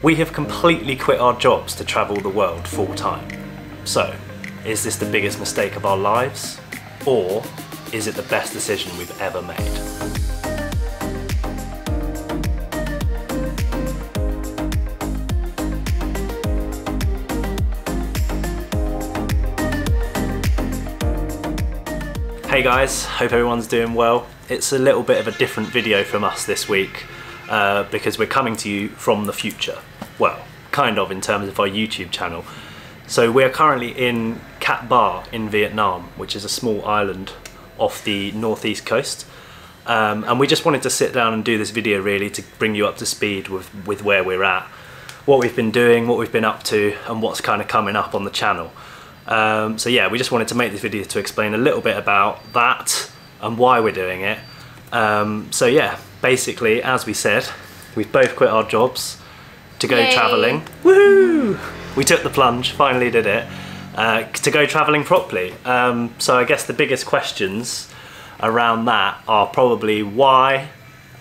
We have completely quit our jobs to travel the world full time. So, is this the biggest mistake of our lives? Or is it the best decision we've ever made? Hey guys, hope everyone's doing well. It's a little bit of a different video from us this week because we're coming to you from the future. Well, kind of in terms of our YouTube channel. So we're currently in Cat Ba in Vietnam, which is a small island off the northeast coast. And we just wanted to sit down and do this video really to bring you up to speed with where we're at, what we've been doing, what we've been up to, and what's kind of coming up on the channel. So yeah, we just wanted to make this video to explain a little bit about that and why we're doing it. So yeah, basically, as we said, we've both quit our jobs to go travelling. Woohoo! We took the plunge, finally did it, to go travelling properly. So I guess the biggest questions around that are probably why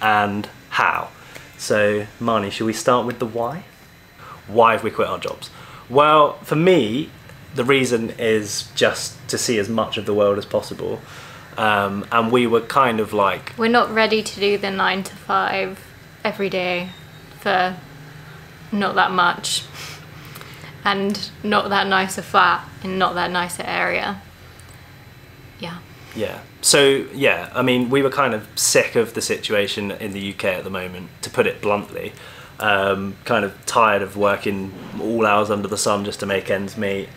and how. So Marnie, should we start with the why? Why have we quit our jobs? Well, for me, the reason is just to see as much of the world as possible. And we were kind of like... We're not ready to do the 9 to 5 every day for not that much. And not that nice a flat in not that nice an area. Yeah. Yeah. So, yeah, I mean, we were kind of sick of the situation in the UK at the moment, to put it bluntly. Kind of tired of working all hours under the sun just to make ends meet.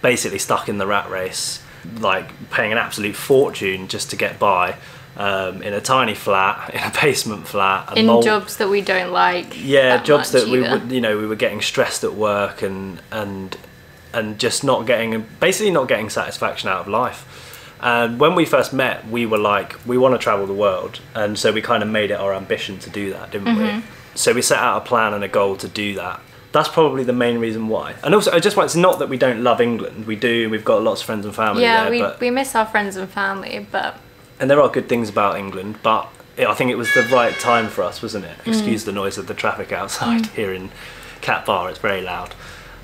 Basically stuck in the rat race, like paying an absolute fortune just to get by, in a tiny flat, in a basement flat, in jobs that we don't like. Yeah, jobs that we would, you know, we were getting stressed at work and just not getting, basically not getting satisfaction out of life. And when we first met, we were like, we want to travel the world, and so we kind of made it our ambition to do that, didn't we? So we set out a plan and a goal to do that. That's probably the main reason why. And also, I just want, it's not that we don't love England. We do. We've got lots of friends and family there. Yeah, we miss our friends and family, but... And there are good things about England, but I think it was the right time for us, wasn't it? Excuse the noise of the traffic outside here in Cat Ba. It's very loud.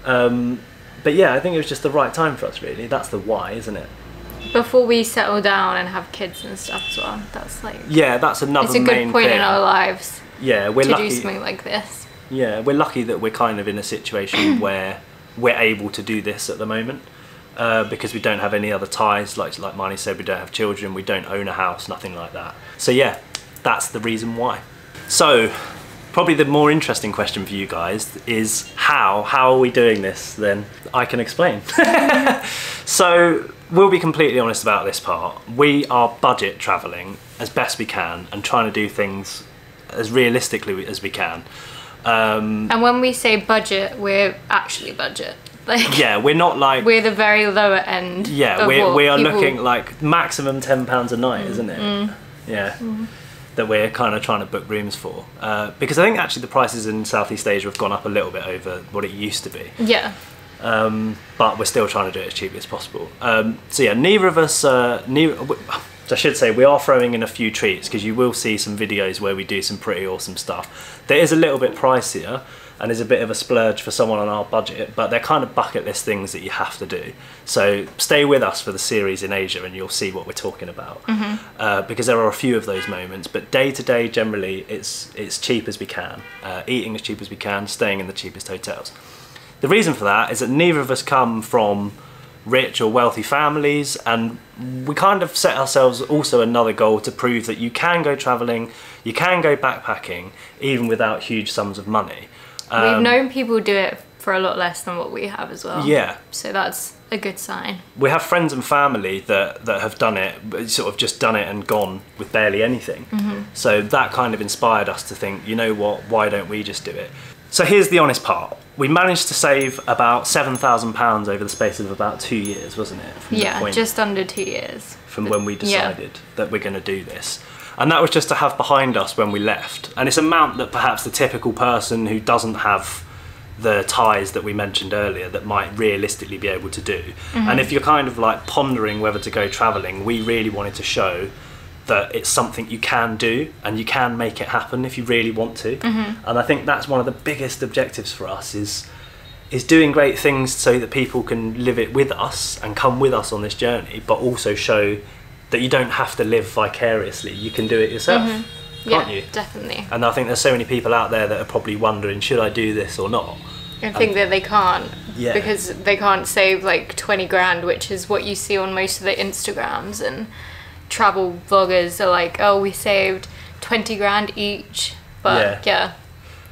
But yeah, I think it was just the right time for us, really. That's the why, isn't it? Before we settle down and have kids and stuff as well. That's like... Yeah, that's another main thing. It's a good point in our lives. Yeah, we're lucky to do something like this. Yeah, we're lucky that we're kind of in a situation where we're able to do this at the moment, because we don't have any other ties. Like Marnie said, we don't have children, we don't own a house, nothing like that. So yeah, that's the reason why. So probably the more interesting question for you guys is how are we doing this? Then I can explain. So we'll be completely honest about this part. We are budget traveling as best we can and trying to do things as realistically as we can. And when we say budget, we're actually budget. Like, yeah, we're not like... We're the very lower end. Yeah, we are looking like maximum £10 a night, isn't it? Yeah, that we're kind of trying to book rooms for. Because I think actually the prices in Southeast Asia have gone up a little bit over what it used to be. Yeah. But we're still trying to do it as cheaply as possible. So yeah, neither of us... I should say we are throwing in a few treats, because you will see some videos where we do some pretty awesome stuff. That is a little bit pricier and is a bit of a splurge for someone on our budget, but they're kind of bucket list things that you have to do. So stay with us for the series in Asia and you'll see what we're talking about. Because there are a few of those moments, but day to day generally it's cheap as we can, eating as cheap as we can, staying in the cheapest hotels. The reason for that is that neither of us come from rich or wealthy families, and we kind of set ourselves also another goal to prove that you can go travelling, you can go backpacking even without huge sums of money. We've known people do it for a lot less than what we have as well. Yeah. So that's a good sign. We have friends and family that have done it, sort of just done it and gone with barely anything. So that kind of inspired us to think, you know what, why don't we just do it? So here's the honest part. We managed to save about £7,000 over the space of about 2 years, wasn't it? Yeah, just under 2 years. From when we decided that we're going to do this. And that was just to have behind us when we left. And it's an amount that perhaps the typical person who doesn't have the ties that we mentioned earlier that might realistically be able to do. And if you're kind of like pondering whether to go travelling, we really wanted to show that it's something you can do and you can make it happen if you really want to. And I think that's one of the biggest objectives for us is doing great things so that people can live it with us and come with us on this journey, but also show that you don't have to live vicariously. You can do it yourself, can't you? Definitely. And I think there's so many people out there that are probably wondering, should I do this or not? I think that they can't, because they can't save like 20 grand, which is what you see on most of the Instagrams, and travel vloggers are like, oh, we saved 20 grand each, but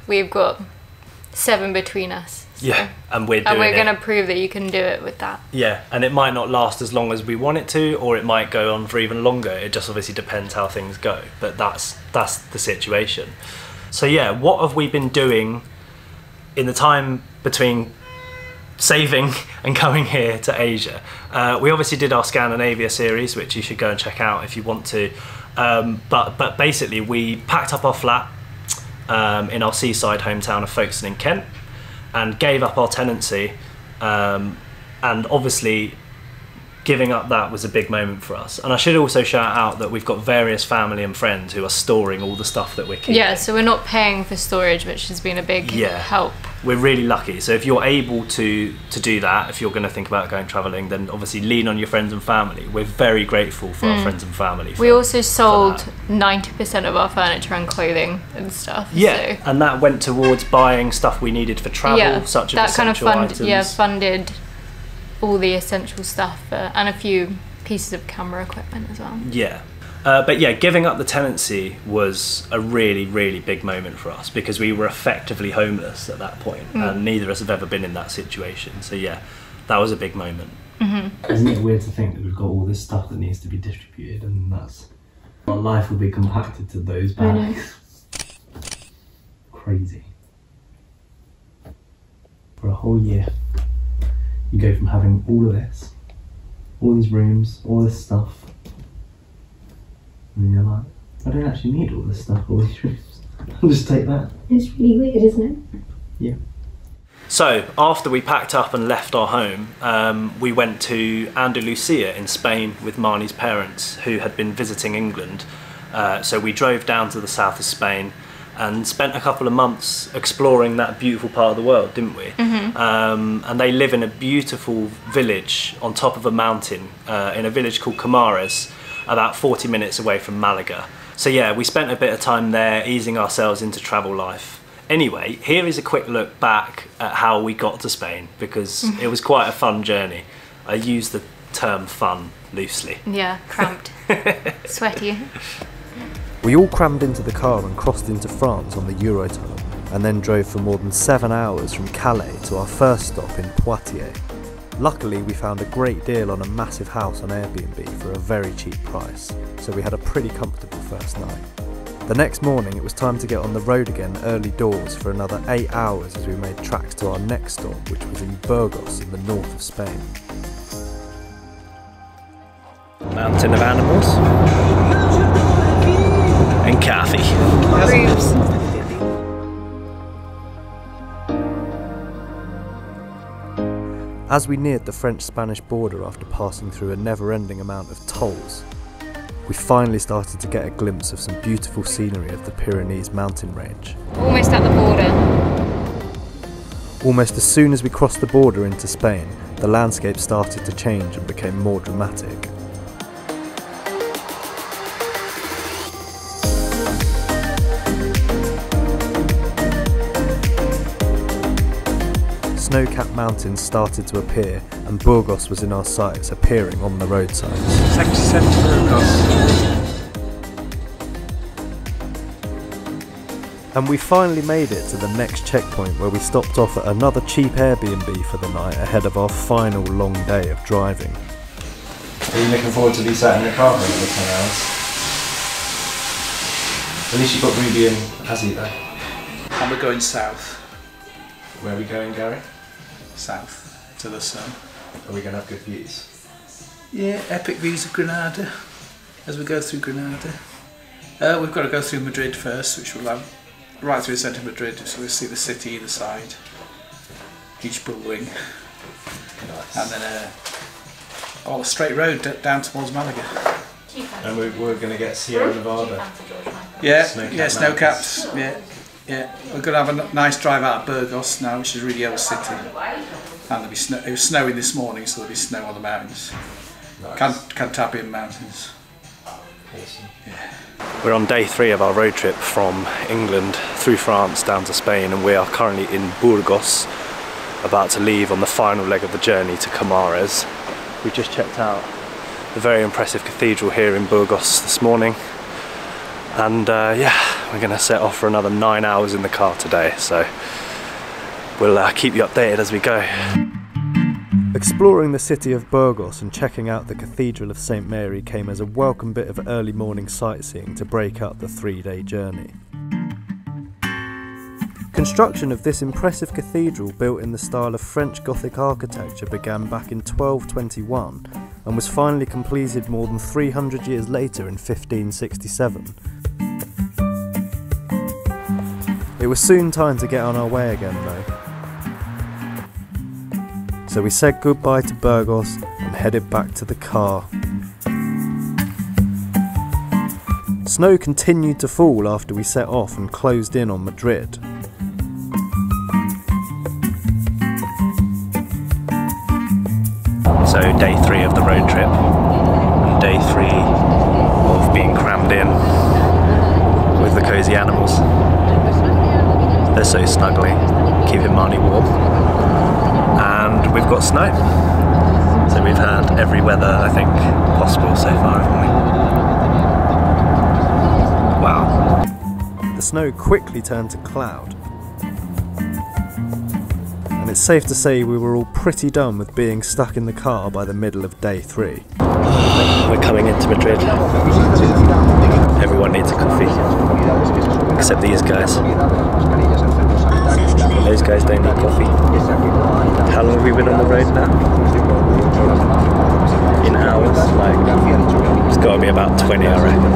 we've got 7 between us. So. And we're going to prove that you can do it with that. And it might not last as long as we want it to, or it might go on for even longer. It just obviously depends how things go, but that's the situation. So what have we been doing in the time between saving and coming here to Asia? We obviously did our Scandinavia series, which you should go and check out if you want to. But basically, we packed up our flat in our seaside hometown of Folkestone in Kent and gave up our tenancy. And obviously, giving up that was a big moment for us. And I should also shout out that we've got various family and friends who are storing all the stuff that we're keeping. Yeah, so we're not paying for storage, which has been a big help. We're really lucky. So if you're able to do that, if you're going to think about going travelling, then obviously lean on your friends and family. We're very grateful for our friends and family. We also sold 90% of our furniture and clothing and stuff. Yeah, so. And that went towards buying stuff we needed for travel, such as essential items. Funded all the essential stuff and a few pieces of camera equipment as well. But giving up the tenancy was a really, really big moment for us because we were effectively homeless at that point, and neither of us have ever been in that situation. So that was a big moment. Isn't it weird to think that we've got all this stuff that needs to be distributed, and that's our life will be compacted to those bags? Crazy. For a whole year, you go from having all of this, all these rooms, all this stuff, and you're like, I don't actually need all this stuff, all these rooms. I'll just take that. It's really weird, isn't it? Yeah. So after we packed up and left our home, we went to Andalucia in Spain with Marnie's parents, who had been visiting England. So we drove down to the south of Spain and spent a couple of months exploring that beautiful part of the world, didn't we? And they live in a beautiful village on top of a mountain, in a village called Comares, about 40 minutes away from Malaga. So we spent a bit of time there easing ourselves into travel life. Anyway, here is a quick look back at how we got to Spain, because it was quite a fun journey. I use the term fun loosely. Yeah, cramped, sweaty. We all crammed into the car and crossed into France on the Eurotunnel, and then drove for more than 7 hours from Calais to our first stop in Poitiers. Luckily, we found a great deal on a massive house on Airbnb for a very cheap price, so we had a pretty comfortable first night. The next morning it was time to get on the road again early doors for another 8 hours as we made tracks to our next stop, which was in Burgos in the north of Spain. Mountain of animals and coffee. As we neared the French-Spanish border after passing through a never-ending amount of tolls, we finally started to get a glimpse of some beautiful scenery of the Pyrenees mountain range. Almost at the border. Almost as soon as we crossed the border into Spain, the landscape started to change and became more dramatic. Snow-capped mountains started to appear, and Burgos was in our sights, appearing on the roadside. And we finally made it to the next checkpoint, where we stopped off at another cheap Airbnb for the night ahead of our final long day of driving. Are you looking forward to be sat in the car for another 10 hours? At least you've got Ruby and Azzy though. And we're going south. Where are we going, Gary? South to the sun. Are we going to have good views? Yeah, epic views of Granada as we go through Granada. We've got to go through Madrid first, which we'll have right through the centre of Madrid, so we'll see the city either side, each building, Nice. and then a straight road down towards Malaga. And we're going to get Sierra Nevada. Yeah, Snow-capped snow caps. Yeah. We're going to have a nice drive out of Burgos now, which is really old city. And there'll be snow. It was snowing this morning, so there'll be snow on the mountains. Nice. Cantabrian Mountains. Awesome. Yeah. We're on day 3 of our road trip from England through France down to Spain, and we are currently in Burgos, about to leave on the final leg of the journey to Comares. We just checked out the very impressive cathedral here in Burgos this morning, and yeah, we're going to set off for another 9 hours in the car today, so we'll keep you updated as we go. Exploring the city of Burgos and checking out the Cathedral of St Mary came as a welcome bit of early morning sightseeing to break up the 3-day journey. Construction of this impressive cathedral, built in the style of French Gothic architecture, began back in 1221 and was finally completed more than 300 years later in 1567. It was soon time to get on our way again though. So we said goodbye to Burgos and headed back to the car. Snow continued to fall after we set off and closed in on Madrid. So day 3 of the road trip, and day 3 of being crammed in with the cosy animals. They're so snuggly, keeping Marnie warm. And we've got snow. So we've had every weather, I think, possible so far, haven't we? Wow. The snow quickly turned to cloud. And it's safe to say we were all pretty done with being stuck in the car by the middle of day 3. We're coming into Madrid. Everyone needs a coffee, except these guys. Those guys don't need coffee. How long have we been on the road now? In hours? Like, it's got to be about 20, I reckon.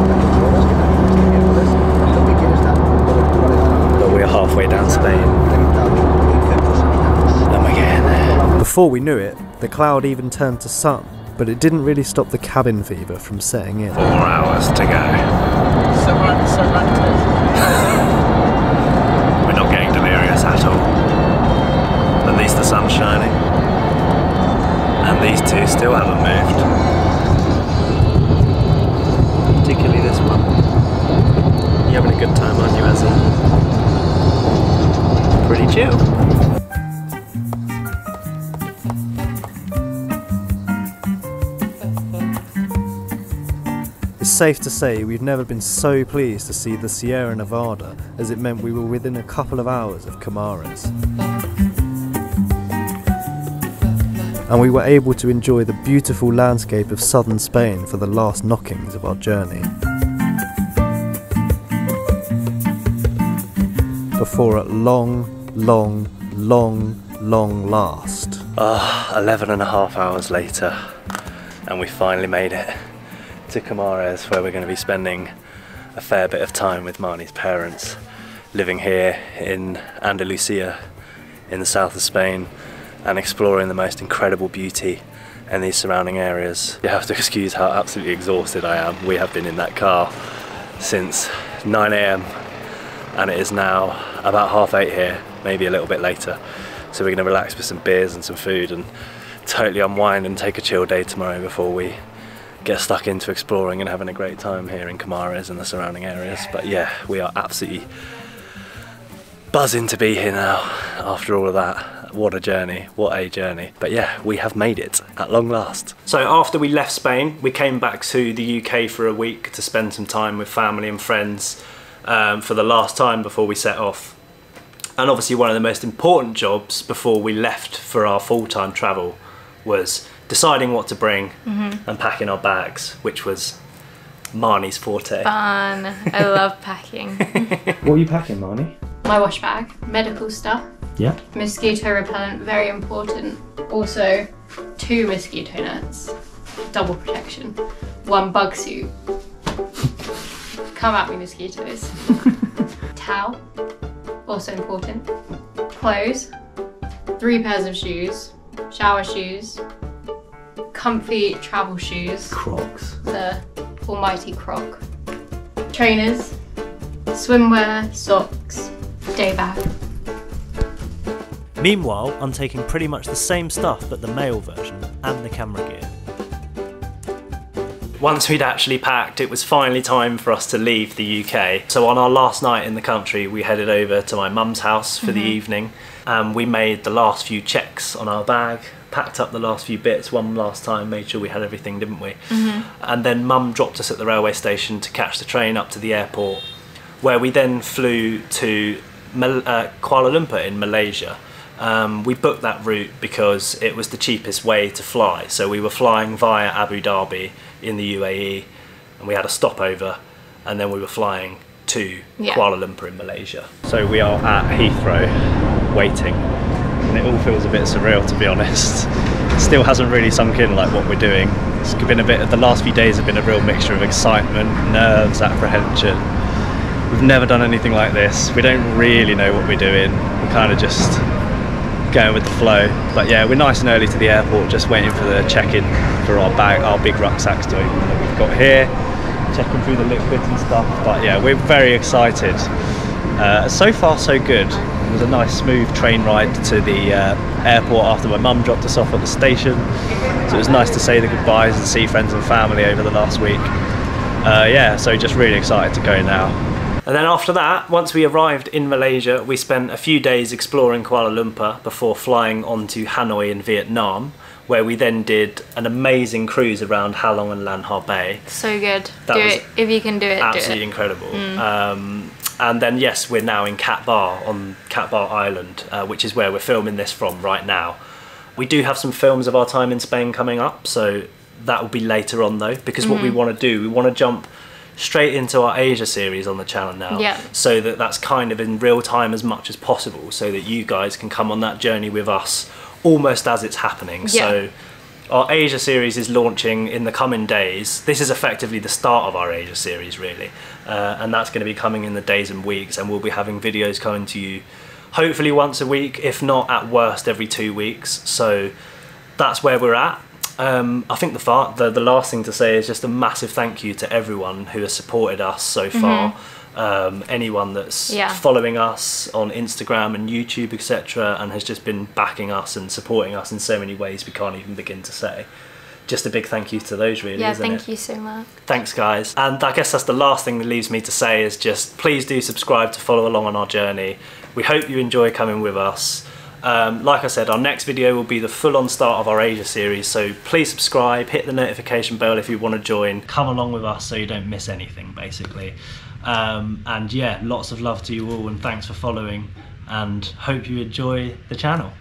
But we're halfway down Spain. And we're getting there. Before we knew it, the cloud even turned to sun, but it didn't really stop the cabin fever from setting in. 4 hours to go. We're not getting delirious at all. At least the sun's shining. And these two still haven't moved. Particularly this one. You're having a good time, aren't you, Ezzy? Pretty chill. It's safe to say we've never been so pleased to see the Sierra Nevada, as it meant we were within a couple of hours of Comares. And we were able to enjoy the beautiful landscape of southern Spain for the last knockings of our journey. Before at long last. 11 and a half hours later, and we finally made it to Comares, where we're going to be spending a fair bit of time with Marnie's parents, living here in Andalucia in the south of Spain and exploring the most incredible beauty in these surrounding areas. You have to excuse how absolutely exhausted I am. We have been in that car since 9 AM and it is now about 8:30 here, maybe a little bit later. So we're going to relax with some beers and some food and totally unwind and take a chill day tomorrow before we get stuck into exploring and having a great time here in Comares and the surrounding areas. But yeah, we are absolutely buzzing to be here now after all of that. What a journey, what a journey. But yeah, we have made it at long last. So after we left Spain, we came back to the UK for a week to spend some time with family and friends for the last time before we set off. And obviously one of the most important jobs before we left for our full-time travel was deciding what to bring and packing our bags, which was Marnie's forte. Fun. I love packing. What are you packing, Marnie? My wash bag, medical stuff. Yeah. Mosquito repellent, very important. Also, 2 mosquito nets, double protection. 1 bug suit. Come at me, mosquitoes. Towel, also important. Clothes, 3 pairs of shoes, shower shoes, comfy travel shoes. Crocs. The almighty croc. Trainers, swimwear, socks, day bag. Meanwhile, I'm taking pretty much the same stuff but the male version and the camera gear. Once we'd actually packed, it was finally time for us to leave the UK. So on our last night in the country, we headed over to my mum's house for the evening. We made the last few checks on our bag, packed up the last few bits one last time, made sure we had everything, didn't we? And then mum dropped us at the railway station to catch the train up to the airport, where we then flew to Kuala Lumpur in Malaysia. We booked that route because it was the cheapest way to fly. So we were flying via Abu Dhabi in the UAE, and we had a stopover, and then we were flying to Kuala Lumpur in Malaysia. So we are at Heathrow waiting, and it all feels a bit surreal, to be honest. It still hasn't really sunk in like what we're doing. It's been a bit, the last few days have been a real mixture of excitement, nerves, apprehension. We've never done anything like this. We don't really know what we're doing. We're kind of just going with the flow. But yeah, we're nice and early to the airport, just waiting for the check-in for our bag, our big rucksacks to open that we've got here, checking through the liquids and stuff. But yeah, we're very excited. So far so good. It was a nice smooth train ride to the airport after my mum dropped us off at the station, so it was nice to say the goodbyes and see friends and family over the last week. Yeah, so just really excited to go now. And then after that, once we arrived in Malaysia, we spent a few days exploring Kuala Lumpur before flying on to Hanoi in Vietnam, where we then did an amazing cruise around Halong and Lan Ha Bay. So good. Do it. If you can do it, absolutely do it. Incredible. And then yes, we're now in Cat Bar on Cat Bar Island, which is where we're filming this from right now. We do have some films of our time in Spain coming up, so that will be later on though, because what we want to do, we want to jump straight into our Asia series on the channel now, so that's kind of in real time as much as possible, so that you guys can come on that journey with us almost as it's happening. So our Asia series is launching in the coming days. This is effectively the start of our Asia series really, and that's going to be coming in the days and weeks, and we'll be having videos coming to you hopefully once a week, if not at worst every 2 weeks. So that's where we're at. I think the last thing to say is just a massive thank you to everyone who has supported us so far. Anyone that's following us on Instagram and YouTube, etc., and has just been backing us and supporting us in so many ways we can't even begin to say. Just a big thank you to those really, isn't it? Yeah, thank you so much. Thanks guys. And I guess that's the last thing that leaves me to say is just please do subscribe to follow along on our journey. We hope you enjoy coming with us. Like I said, our next video will be the full-on start of our Asia series, so please subscribe, hit the notification bell if you want to join. Come along with us so you don't miss anything, basically. And yeah, lots of love to you all, and thanks for following, and hope you enjoy the channel.